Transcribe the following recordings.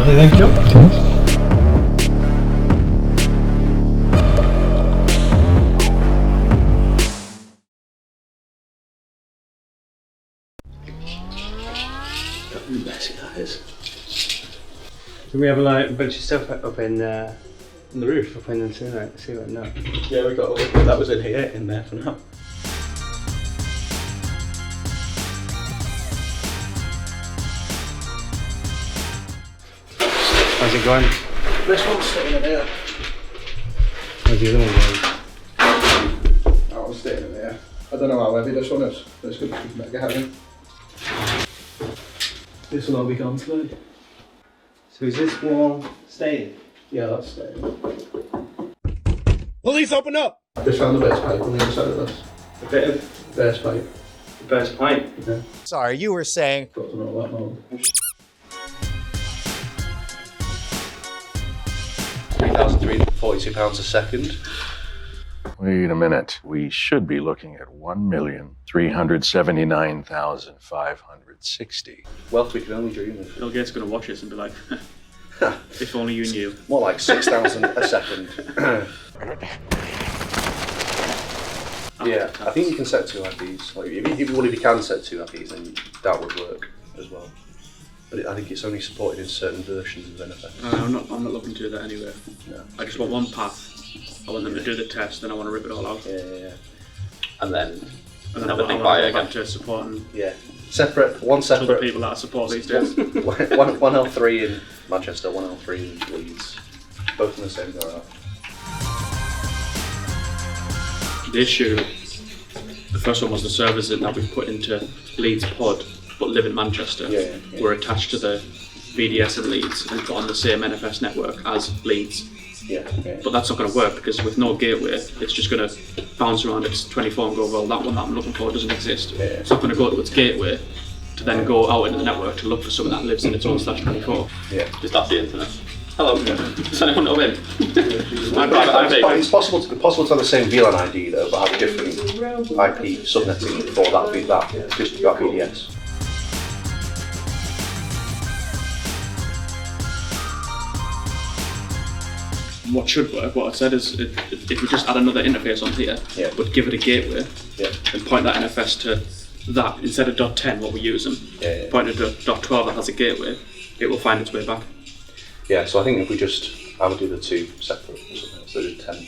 Lovely, thank you. How messy that is. Can we have like a bunch of stuff up in on the roof, up in the ceiling? No. Yeah, we got all that was in here, in there for now. How's it going? This one's sitting in here. How's the other one going? That one's sitting in there. I don't know how heavy this one is, but it's going to be mega heavy. This will all be gone today. So is this wall staying? Yeah, that's staying. Police, open up! I just found a bit of pipe on the other side of this. A bit of Burst pipe. burst pipe. Yeah. Sorry, you were saying... Got to know that mold. £3,342 a second. Wait a minute. We should be looking at 1,379,560. Wealth we can only dream of. Bill Gates is going to watch this and be like, if only you knew. More like 6,000 a second. Yeah, I think you can set 2 IPs. Like, if you can set 2 IPs, then that would work as well. But I think it's only supported in certain versions of NFS. I'm not looking to do that anyway. No. I just want one path. I want them to do the test, then I want to rip it all out. Yeah. And then And then never I think want about it to go again. back to supporting Yeah. One other separate. people that I support these days. one L3 in Manchester, one L3 in Leeds. Both in the same garage. The issue, the first one was the servers that we put into Leeds pod, but live in Manchester, Yeah. were attached to the VDS in Leeds and put on the same NFS network as Leeds. Yeah. But that's not going to work because with no gateway, it's just going to bounce around its 24 and go, well, that one that I'm looking for doesn't exist. Yeah. It's not going to go to its gateway to then go out into the network to look for something that lives in its own /24. Yeah. Just off the internet. Hello. Does anyone know him? It's possible to have the same VLAN ID though, but have different IP subnetting for that VDS. What should work, what I said is, if we just add another interface on here, Yeah. but give it a gateway, Yeah. and point that NFS to that, instead of .10, what we're using, Yeah. point it to .12 that has a gateway, it will find its way back. Yeah, so I think if we I would do the 2 separate or something, so do 10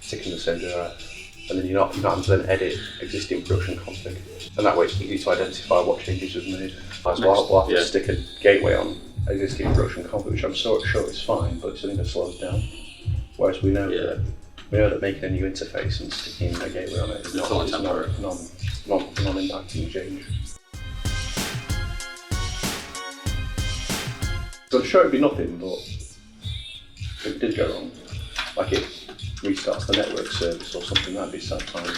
sticking the same DRF, and then you're not having to then edit existing production config, and that way it's easy to identify what changes we've made. As well, we'll have to stick a gateway on existing production config, which I'm sure is fine, but it's only going to slow us down. Whereas we know that making a new interface and sticking a gateway on it is not non-impacting change. So I'm sure it'd be nothing, but if it did go wrong, like it restarts the network service or something, that'd be sad times.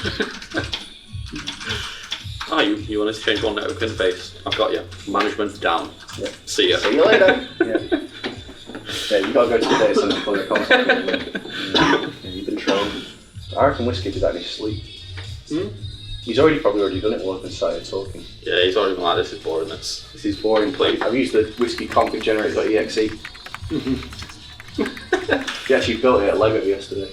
You want us to change one network interface? I've got you. Management down. Yeah. See ya. See you later. Yeah, you gotta go to the data centre for the console. You've been trained. I reckon Whiskey did that in his sleep. He's probably already done it while I've been started talking. Yeah, he's already been like, this is boring. This is boring. I've used the Whiskey config generator.exe. He actually built it at Lego yesterday.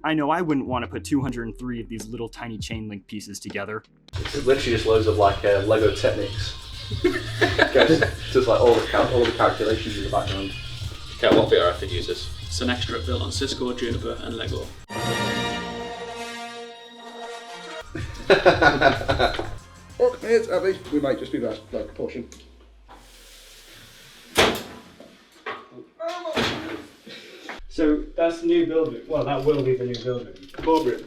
I know I wouldn't want to put 203 of these little tiny chain link pieces together. It's literally just loads of like Lego Technics. Just like all the calculations in the background. Okay, what VRF it uses? Synextra built on Cisco, Juniper and Lego. Oh, it's heavy. We might just be back like a portion. So that's the new building. Well, that will be the new building. Boardroom.